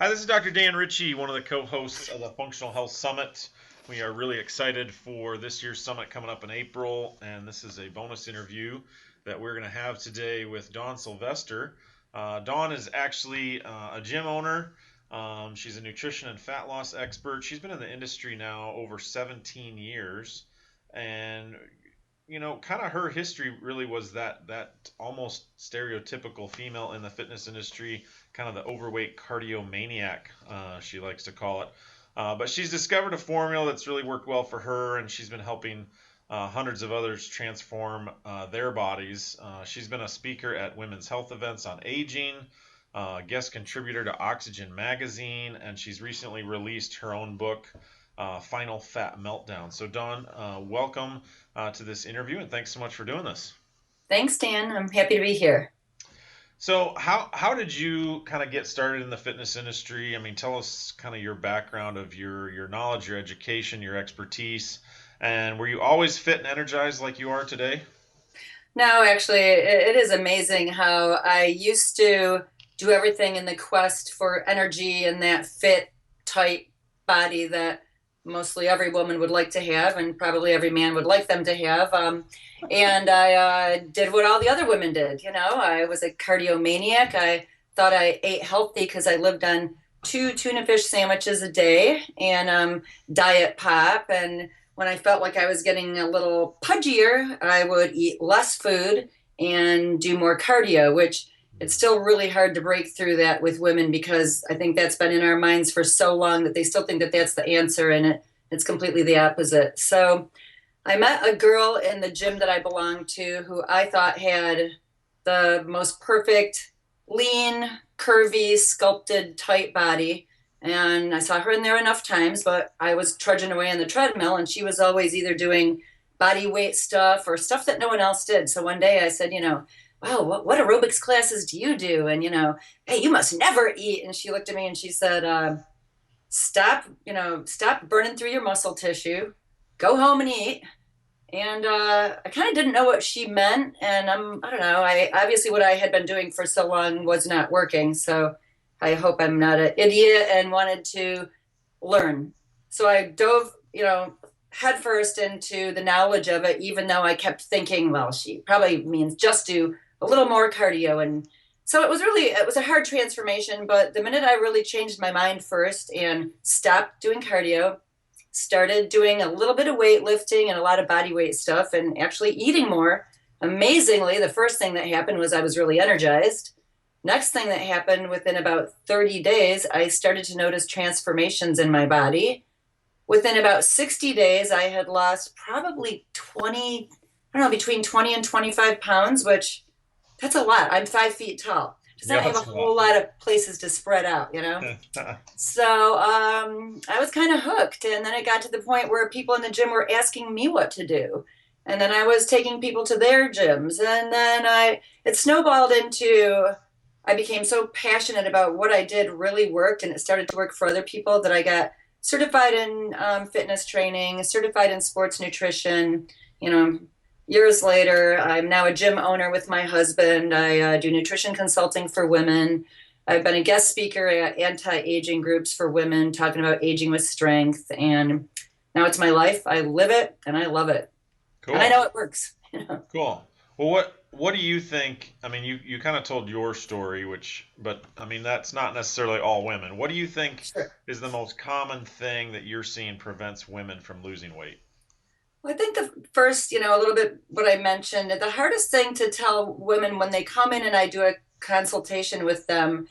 Hi, this is Dr. Dan Ritchie, one of the co-hosts of the Functional Health Summit. We are really excited for this year's summit coming up in April, and this is a bonus interview that we're going to have today with Dawn Sylvester. Dawn is actually a gym owner. She's a nutrition and fat loss expert. She's been in the industry now over 17 years, and kind of her history really was that almost stereotypical female in the fitness industry, kind of the overweight cardiomaniac, she likes to call it. But she's discovered a formula that's really worked well for her, and she's been helping hundreds of others transform their bodies. She's been a speaker at women's health events on aging, guest contributor to Oxygen magazine, and she's recently released her own book, Final Fat Meltdown. So, Dawn, welcome to this interview, and thanks so much for doing this. Thanks, Dan. I'm happy to be here. So, how did you kind of get started in the fitness industry? I mean, tell us kind of your background of your knowledge, your education, your expertise, and were you always fit and energized like you are today? No, actually, it is amazing how I used to do everything in the quest for energy and that fit, tight body that mostly every woman would like to have, and probably every man would like them to have. And I did what all the other women did. I was a cardiomaniac. I thought I ate healthy because I lived on two tuna fish sandwiches a day and diet pop. And when I felt like I was getting a little pudgier, I would eat less food and do more cardio, which it's still really hard to break through that with women because I think that's been in our minds for so long that they still think that that's the answer, and it's completely the opposite. So I met a girl in the gym that I belonged to who I thought had the most perfect, lean, curvy, sculpted, tight body. And I saw her in there enough times, but I was trudging away on the treadmill, and she was always either doing body weight stuff or stuff that no one else did. So one day I said, wow, what aerobics classes do you do? And, hey, you must never eat. And she looked at me and she said, stop burning through your muscle tissue, go home and eat. And I kind of didn't know what she meant. And I don't know, I obviously what I had been doing for so long was not working. So I hope I'm not an idiot and wanted to learn. So I dove, headfirst into the knowledge of it, even though I kept thinking, well, she probably means just do a little more cardio. And so it was a hard transformation. But the minute I really changed my mind first and stopped doing cardio, started doing a little bit of weightlifting and a lot of body weight stuff and actually eating more, amazingly, the first thing that happened was I was really energized. Next thing that happened, within about 30 days, I started to notice transformations in my body. Within about 60 days, I had lost probably 20, I don't know, between 20 and 25 pounds, which that's a lot. I'm 5 feet tall. Does Yeah, not have a that's a whole lot of places to spread out. lot. So I was kind of hooked. And then it got to the point where people in the gym were asking me what to do. And then I was taking people to their gyms. And then it snowballed into, I became so passionate about what I did really worked. And it started to work for other people that I got certified in fitness training, certified in sports nutrition. Years later, I'm now a gym owner with my husband. I do nutrition consulting for women. I've been a guest speaker at anti-aging groups for women, talking about aging with strength. And now it's my life. I live it and I love it. And I Cool. know it works. Cool. Well, what do you think? I mean, you kind of told your story, but I mean, that's not necessarily all women. What do you think Sure. is the most common thing that you're seeing prevents women from losing weight? Well, I think the first, a little bit what I mentioned, the hardest thing to tell women when they come in and I do a consultation with them,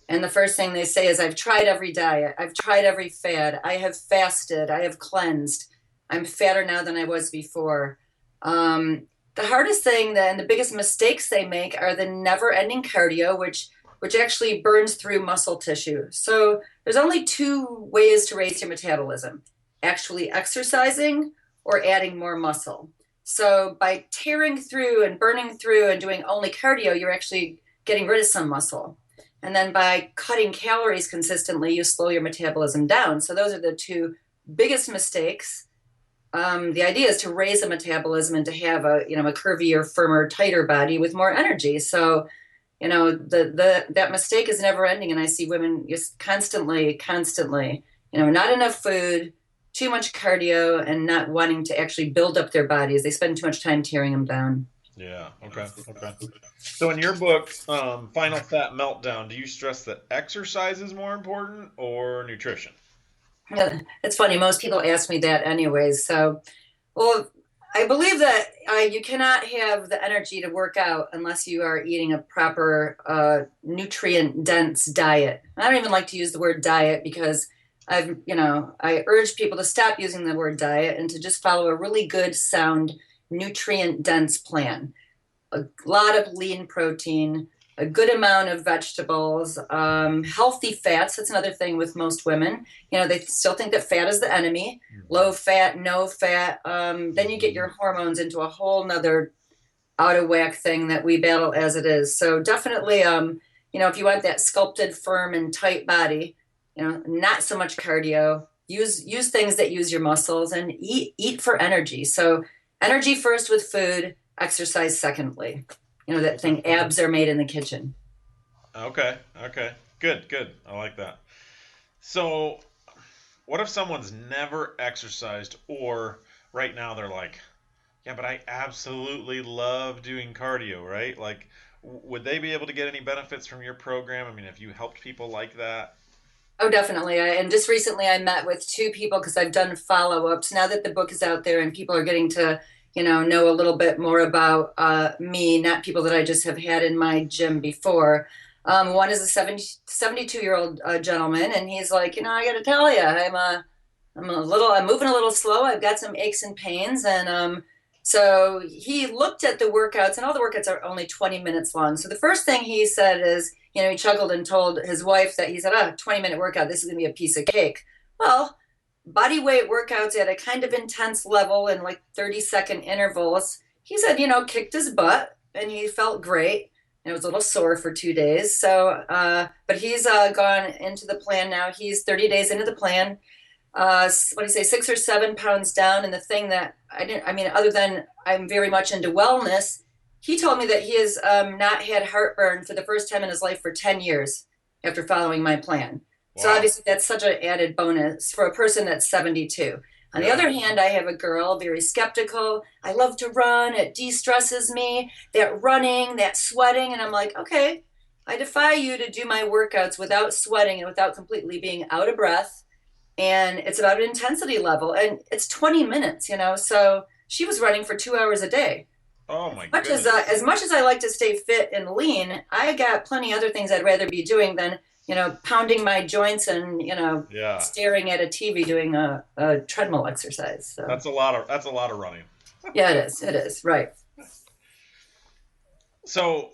and the first thing they say is, I've tried every diet, I've tried every fad, I have fasted, I have cleansed, I'm fatter now than I was before. The hardest thing then, the biggest mistakes they make are the never-ending cardio, which actually burns through muscle tissue. So there's only two ways to raise your metabolism: actually exercising or adding more muscle. So by tearing through and burning through and doing only cardio, you're actually getting rid of some muscle. And then by cutting calories consistently, you slow your metabolism down. So those are the two biggest mistakes. The idea is to raise the metabolism and to have a curvier, firmer, tighter body with more energy. So that mistake is never ending. And I see women just constantly, not enough food, too much cardio, and not wanting to actually build up their bodies. They spend too much time tearing them down. Yeah. Okay. Okay. So in your book, Final Fat Meltdown, do you stress that exercise is more important or nutrition? It's funny. Most people ask me that anyways. So, well, I believe that you cannot have the energy to work out unless you are eating a proper nutrient dense diet. I don't even like to use the word diet because I urge people to stop using the word diet and to just follow a really good, sound, nutrient dense plan. A lot of lean protein, a good amount of vegetables, healthy fats. That's another thing with most women. They still think that fat is the enemy. Low fat, no fat. Then you get your hormones into a whole nother out of whack thing that we battle as it is. So definitely, if you want that sculpted, firm, and tight body, not so much cardio. Use things that use your muscles and eat for energy. So energy first with food, exercise secondly. That thing, abs are made in the kitchen. Okay. Okay. Good. Good. I like that. So, what if someone's never exercised, or right now they're like, yeah, but I absolutely love doing cardio, right? Like, would they be able to get any benefits from your program? I mean, have you helped people like that? Oh, definitely. And just recently I met with two people because I've done follow-ups. Now that the book is out there and people are getting to, know a little bit more about me, not people that I just have had in my gym before. One is a 72-year-old gentleman, and he's like, I got to tell you, I'm moving a little slow. I've got some aches and pains. And so he looked at the workouts, and all the workouts are only 20 minutes long. So the first thing he said is, he chuckled and told his wife that he said, 20-minute workout, this is going to be a piece of cake. Well, body weight workouts at a kind of intense level in like 30-second intervals. He said, kicked his butt and he felt great. And it was a little sore for 2 days. So, but he's gone into the plan now. He's 30 days into the plan. What do you say, 6 or 7 pounds down. And the thing that other than I'm very much into wellness, he told me that he has not had heartburn for the first time in his life for 10 years after following my plan. So Wow. obviously that's such an added bonus for a person that's 72. On the Yeah. other hand, I have a girl, very skeptical. I love to run. It de-stresses me. That running, that sweating. And I'm like, okay, I defy you to do my workouts without sweating and without completely being out of breath. And it's about an intensity level. And it's 20 minutes, So she was running for 2 hours a day. Oh my Much as goodness. as much as I like to stay fit and lean, I got plenty other things I'd rather be doing than pounding my joints and Yeah. staring at a TV doing a treadmill exercise. So That's a lot of running. yeah, it is right. So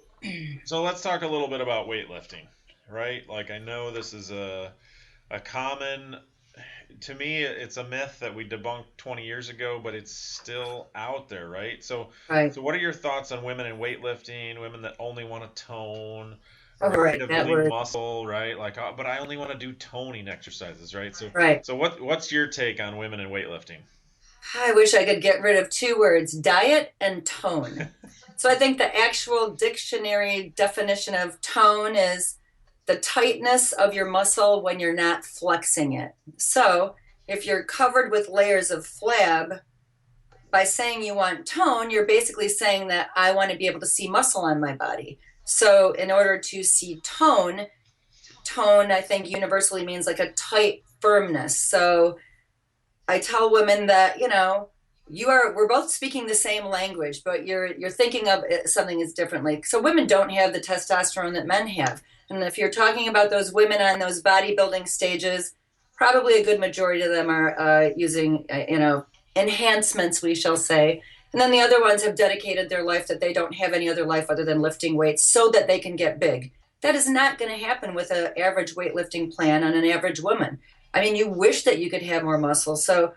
so let's talk a little bit about weightlifting, right? Like I know this is a common to me it's a myth that we debunked 20 years ago, but it's still out there, right? So Right. so what are your thoughts on women in weightlifting, women that only want to tone Oh, or afraid right. of That building word. muscle, right? Like, but I only want to do toning exercises, right? So Right. so what's your take on women in weightlifting? I wish I could get rid of two words, diet and tone. So I think the actual dictionary definition of tone is the tightness of your muscle when you're not flexing it. So if you're covered with layers of flab, by saying you want tone, you're basically saying that I want to be able to see muscle on my body. So in order to see tone, I think universally means like a tight firmness. So I tell women that, we're both speaking the same language, but you're thinking of something as differently. So women don't have the testosterone that men have. And if you're talking about those women on those bodybuilding stages, probably a good majority of them are using, enhancements, we shall say. And then the other ones have dedicated their life that they don't have any other life other than lifting weights so that they can get big. That is not going to happen with an average weightlifting plan on an average woman. I mean, you wish that you could have more muscle. So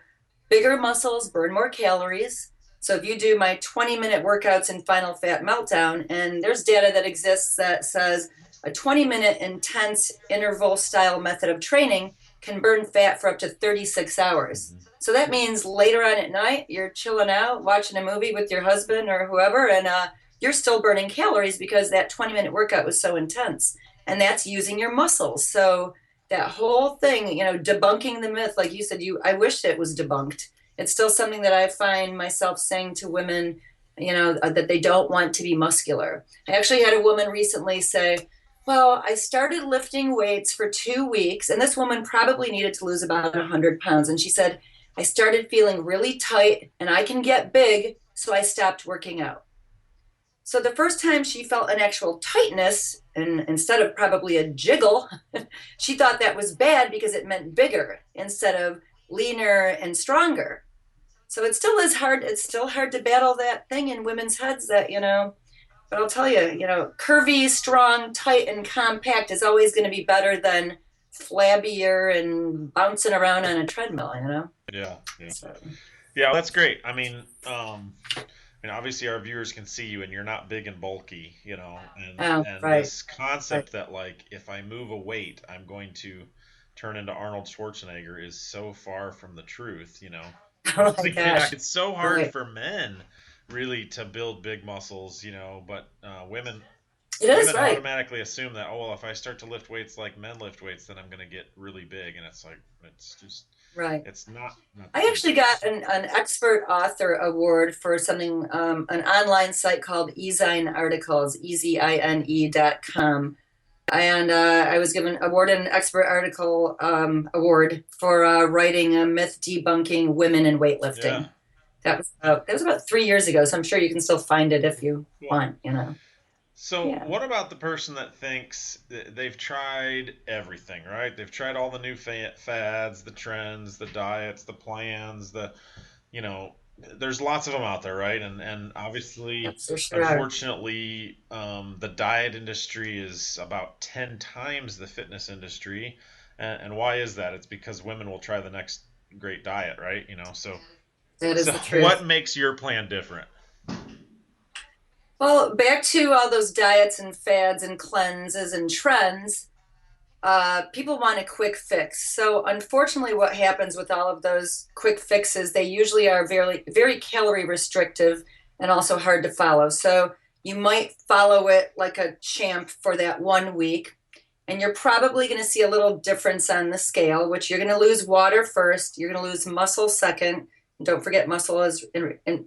bigger muscles burn more calories. So if you do my 20-minute workouts in Final Fat Meltdown, and there's data that exists that says a 20-minute intense interval style method of training can burn fat for up to 36 hours. Mhm. So that means later on at night, you're chilling out, watching a movie with your husband or whoever, and you're still burning calories because that 20-minute workout was so intense. And that's using your muscles. So that whole thing, debunking the myth, like you said, I wish it was debunked. It's still something that I find myself saying to women, that they don't want to be muscular. I actually had a woman recently say, well, I started lifting weights for 2 weeks, and this woman probably needed to lose about 100 pounds. And she said, I started feeling really tight and I can get big, so I stopped working out. So the first time she felt an actual tightness, and instead of probably a jiggle, she thought that was bad because it meant bigger instead of leaner and stronger. So it still is hard. It's still hard to battle that thing in women's heads that, but I'll tell you, curvy, strong, tight, and compact is always going to be better than flabbier and bouncing around on a treadmill. Yeah, yeah, So, yeah. That's great. I mean, obviously our viewers can see you, and you're not big and bulky, oh, and right, this right. concept that like if I move a weight, I'm going to turn into Arnold Schwarzenegger is so far from the truth. Oh my Yeah, gosh. it's so hard Right. for men really to build big muscles, but women It is women right. automatically assume that, oh well, if I start to lift weights like men lift weights, then I'm going to get really big, and it's like it's just Right. it's not the I case. actually got an expert author award for something, an online site called Ezine Articles, EZINE.com. And I was given awarded an expert article award for writing a myth debunking women in Yeah. weightlifting. That was about 3 years ago, so I'm sure you can still find it if you Well, want. so Yeah. what about the person that thinks they've tried everything, right? They've tried all the new fads, the trends, the diets, the plans, you know, there's lots of them out there, right? And obviously, Yep, for sure. unfortunately, the diet industry is about 10 times the fitness industry. And why is that? It's because women will try the next great diet, right? So That is so the what truth. makes your plan different? Well, back to all those diets and fads and cleanses and trends. People want a quick fix. So, unfortunately, what happens with all of those quick fixes, they usually are very, very calorie restrictive and also hard to follow. So, you might follow it like a champ for that 1 week, and you're probably going to see a little difference on the scale, which you're going to lose water first, you're going to lose muscle second. And don't forget, muscle is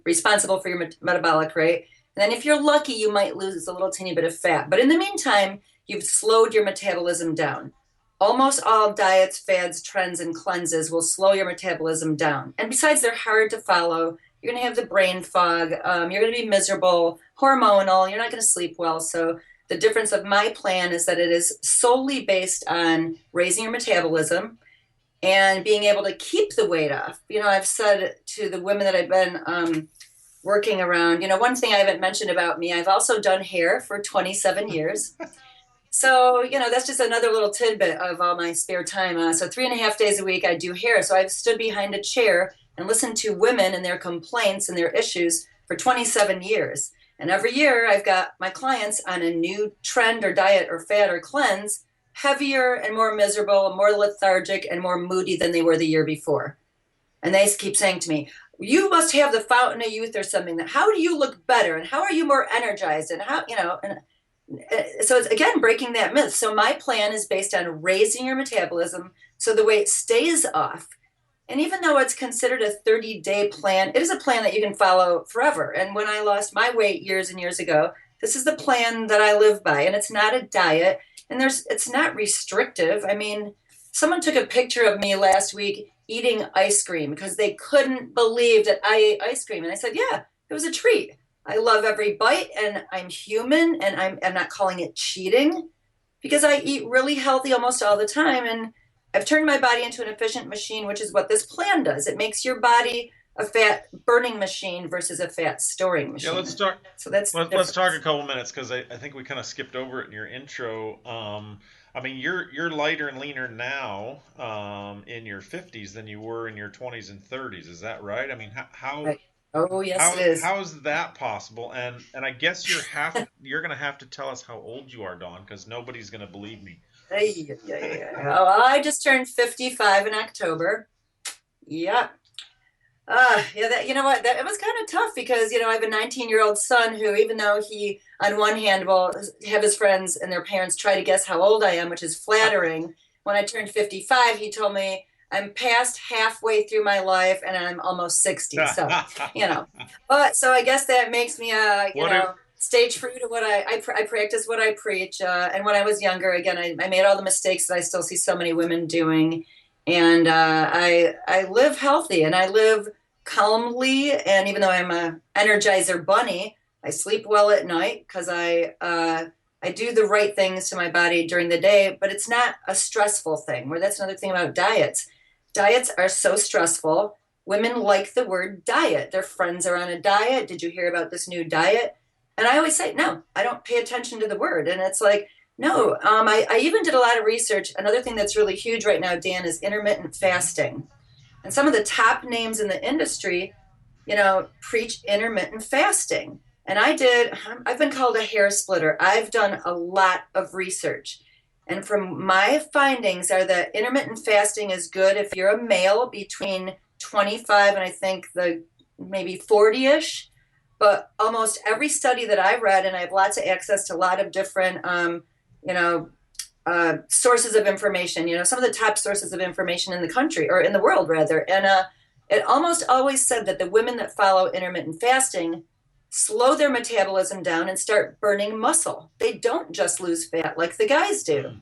responsible for your metabolic rate. And then, if you're lucky, you might lose a little teeny bit of fat. But in the meantime, you've slowed your metabolism down. Almost all diets, fads, trends, and cleanses will slow your metabolism down. And besides, they're hard to follow. You're going to have the brain fog. You're going to be miserable, hormonal. You're not going to sleep well. So, the difference of my plan is that it is solely based on raising your metabolism and being able to keep the weight off. I've said to the women that I've been working around, one thing I haven't mentioned about me, I've also done hair for 27 years. So, that's just another little tidbit of all my spare time. So, 3.5 days a week, I do hair. So, I've stood behind a chair and listened to women and their complaints and their issues for 27 years. And every year, I've got my clients on a new trend or diet or fad or cleanse, heavier and more miserable, more lethargic, and more moody than they were the year before. And they keep saying to me, you must have the fountain of youth or something. That how do you look better? And how are you more energized? And so it's again breaking that myth. So my plan is based on raising your metabolism so the weight stays off. And even though it's considered a 30-day plan, it is a plan that you can follow forever. And when I lost my weight years and years ago, this is the plan that I live by. And it's not a diet, and it's not restrictive. I mean, someone took a picture of me last week eating ice cream because they couldn't believe that I ate ice cream. And I said, yeah, it was a treat. I love every bite, and I'm human, and I'm not calling it cheating because I eat really healthy almost all the time. And I've turned my body into an efficient machine, which is what this plan does. It makes your body a fat burning machine versus a fat storing Yeah, let's machine. talk. So that's the Let's talk a difference. couple minutes because I think we kind of skipped over it in your intro. I mean, you're lighter and leaner now in your 50s than you were in your 20s and 30s. Is that right? I mean, Right. Oh, yes, it is. how is that possible? And I guess you're gonna have to tell us how old you are, Dawn, because nobody's gonna believe me. Yeah, yeah, yeah. Oh, I just turned 55 in October. Yep. Yeah, that, you know what, that it was kind of tough because, I have a 19-year-old son who, even though he, on one hand, will have his friends and their parents try to guess how old I am, which is flattering. When I turned 55, he told me I'm past halfway through my life and I'm almost 60. So, you know, but so I guess that makes me, What do stay true to what I practice what I preach. And when I was younger, again, I made all the mistakes that I still see so many women doing. And I live healthy and I live calmly. And even though I'm a energizer bunny, I sleep well at night because I do the right things to my body during the day. But it's not a stressful thing. Where that's another thing about diets. Diets are so stressful. Women like the word diet. Their friends are on a diet. Did you hear about this new diet? And I always say, no, I don't pay attention to the word. And it's like, no, I even did a lot of research. Another thing that's really huge right now, Dan, is intermittent fasting. And some of the top names in the industry, preach intermittent fasting. And I've been called a hair splitter. I've done a lot of research. And from my findings are that intermittent fasting is good if you're a male between 25 and I think the maybe 40-ish. But almost every study that I read, and I have lots of access to a lot of different, you know, sources of information, some of the top sources of information in the country or in the world rather. And it almost always said that the women that follow intermittent fasting slow their metabolism down and start burning muscle. They don't just lose fat like the guys do.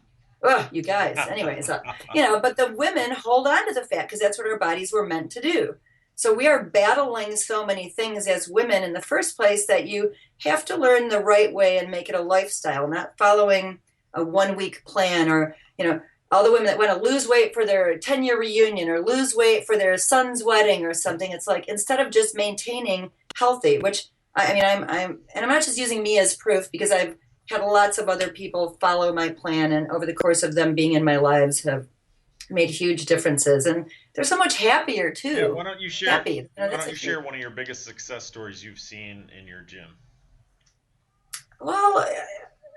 Oh, you guys. Anyways, but the women hold on to the fat because that's what our bodies were meant to do. So we are battling so many things as women in the first place that you have to learn the right way and make it a lifestyle, not following a 1 week plan or, all the women that want to lose weight for their 10-year reunion or lose weight for their son's wedding or something. It's like, instead of just maintaining healthy, which I mean, and I'm not just using me as proof because I've had lots of other people follow my plan and over the course of them being in my lives have made huge differences. And they're so much happier Yeah, too. why don't you share Happy. why That's don't a you huge. share one of your biggest success stories you've seen in your gym? Well,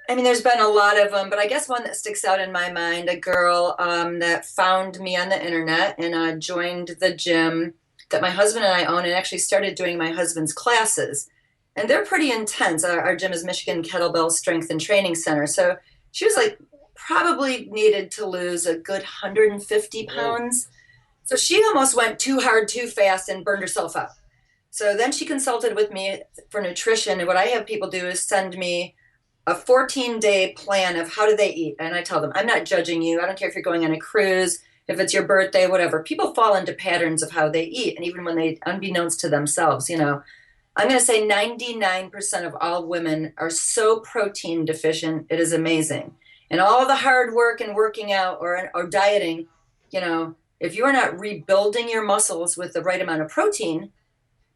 I mean, there's been a lot of them, but I guess one that sticks out in my mind, a girl that found me on the internet and joined the gym that my husband and I own and actually started doing my husband's classes. And they're pretty intense. Our gym is Michigan Kettlebell Strength and Training Center. So she was like, probably needed to lose a good 150 Whoa. pounds. So she almost went too hard, too fast, and burned herself out. So then she consulted with me for nutrition. And what I have people do is send me a 14-day plan of how do they eat. And I tell them, I'm not judging you. I don't care if you're going on a cruise, if it's your birthday, whatever. People fall into patterns of how they eat. And even when they, unbeknownst to themselves, I'm going to say 99% of all women are so protein deficient. It is amazing. And all the hard work and working out or dieting, if you're not rebuilding your muscles with the right amount of protein,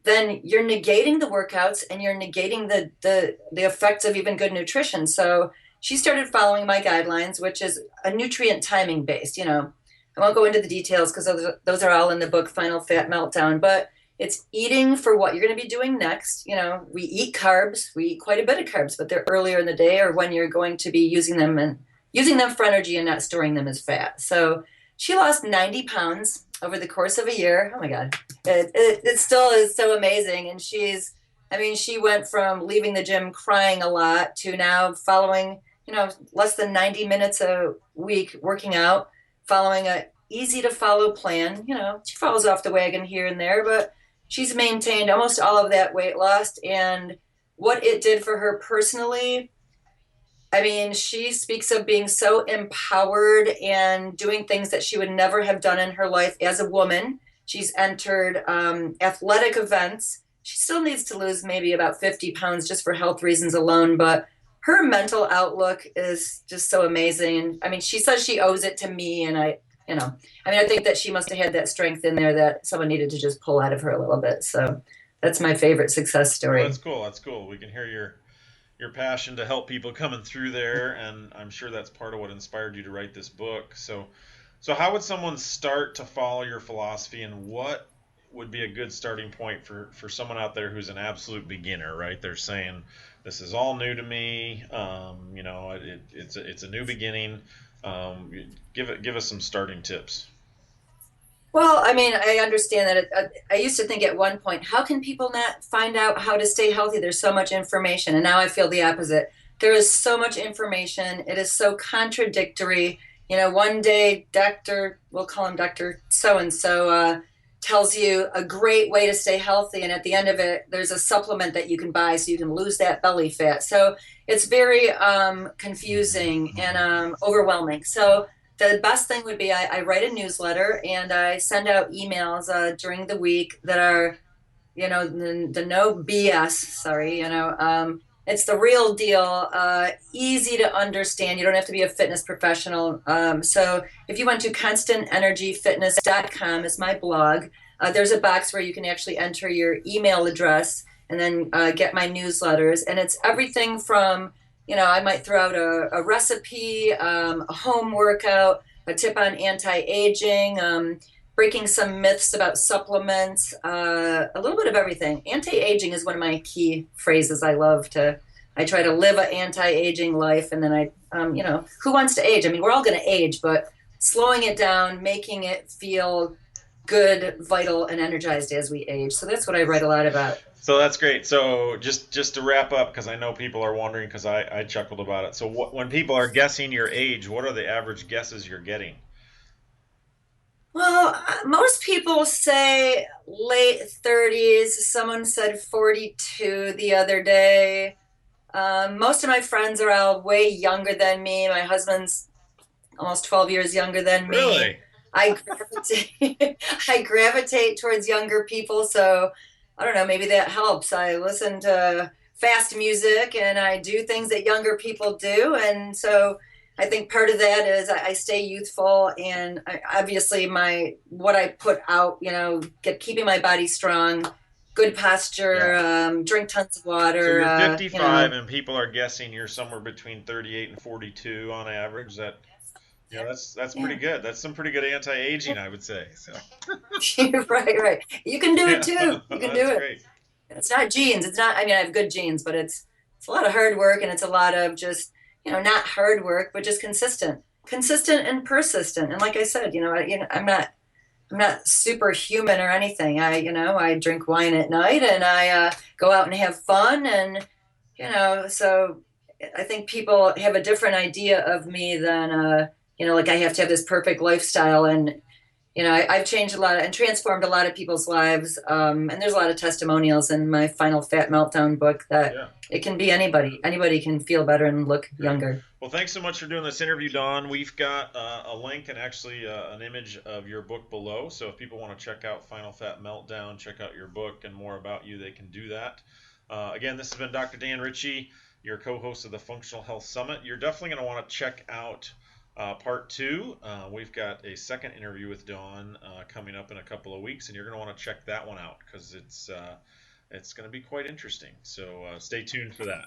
then you're negating the workouts and you're negating the effects of even good nutrition. So she started following my guidelines, which is a nutrient timing based. I won't go into the details because those are all in the book Final Fat Meltdown, but it's eating for what you're going to be doing next. We eat carbs, we eat quite a bit of carbs, but they're earlier in the day or when you're going to be using them for energy and not storing them as fat. So she lost 90 pounds over the course of a year. Oh my God. It still is so amazing. And she went from leaving the gym crying a lot to now following, less than 90 minutes a week working out, following a easy to follow plan. She falls off the wagon here and there, but she's maintained almost all of that weight loss. And what it did for her personally, I mean, she speaks of being so empowered and doing things that she would never have done in her life as a woman. She's entered athletic events. She still needs to lose maybe about 50 pounds just for health reasons alone, but her mental outlook is just so amazing. I mean, she says she owes it to me, and I think that she must have had that strength in there that someone needed to just pull out of her a little bit. So that's my favorite success Well, that's story. cool. That's cool. We can hear your passion to help people coming through there, and I'm sure that's part of what inspired you to write this book. So how would someone start to follow your philosophy, and what would be a good starting point for someone out there who's an absolute beginner, right? They're saying, this is all new to me. It's a new beginning. Give us some starting tips. Well, I mean, I understand that. I used to think at one point, how can people not find out how to stay healthy? There's so much information. And now I feel the opposite. There is so much information. It is so contradictory. One day, we'll call him Dr. So and so, tells you a great way to stay healthy. And at the end of it, there's a supplement that you can buy so you can lose that belly fat. So it's very confusing and overwhelming. So, the best thing would be I write a newsletter and I send out emails during the week that are, the no BS. Sorry, it's the real deal, easy to understand. You don't have to be a fitness professional. So if you went to constantenergyfitness.com is my blog. There's a box where you can actually enter your email address and then get my newsletters. And it's everything from, I might throw out a recipe, a home workout, a tip on anti-aging, breaking some myths about supplements, a little bit of everything. Anti-aging is one of my key phrases I love to. I try to live an anti-aging life, and then who wants to age? I mean, we're all going to age, but slowing it down, making it feel good, vital, and energized as we age. So that's what I write a lot about. So that's great. So just to wrap up, because I know people are wondering, because I chuckled about it. So when people are guessing your age, what are the average guesses you're getting? Well, most people say late 30s. Someone said 42 the other day. Most of my friends are all way younger than me. My husband's almost 12 years younger than me. Really? I gravitate, I gravitate towards younger people, so I don't know, maybe that helps. I listen to fast music and I do things that younger people do, and so I think part of that is I stay youthful, and obviously my what I put out, keeping my body strong, good posture, Yeah. drink tons of So water, you're 55, and people are guessing you're somewhere between 38 and 42 on average. That's yeah. pretty good. That's some pretty good anti-aging, I would say. So Right, right. You can do it yeah, too. You can do that's it. great. It's not genes. It's not. I mean, I have good genes, but it's a lot of hard work, and it's a lot of just not hard work, but just consistent and persistent. And like I said, I'm not superhuman or anything. I drink wine at night, and I go out and have fun, and so I think people have a different idea of me than like I have to have this perfect lifestyle, and I've changed a lot and transformed a lot of people's lives. And there's a lot of testimonials in my final Fat Meltdown book that Yeah. it can be anybody. Anybody can feel better and look Great. younger. Well, thanks so much for doing this interview, Don. We've got a link and actually an image of your book below. So if people want to check out Final Fat Meltdown, check out your book and more about you, they can do that. Again, this has been Dr. Dan Ritchie, your co-host of the Functional Health Summit. You're definitely going to want to check out part two. We've got a second interview with Dawn coming up in a couple of weeks, and you're going to want to check that one out because it's going to be quite interesting. So stay tuned for that.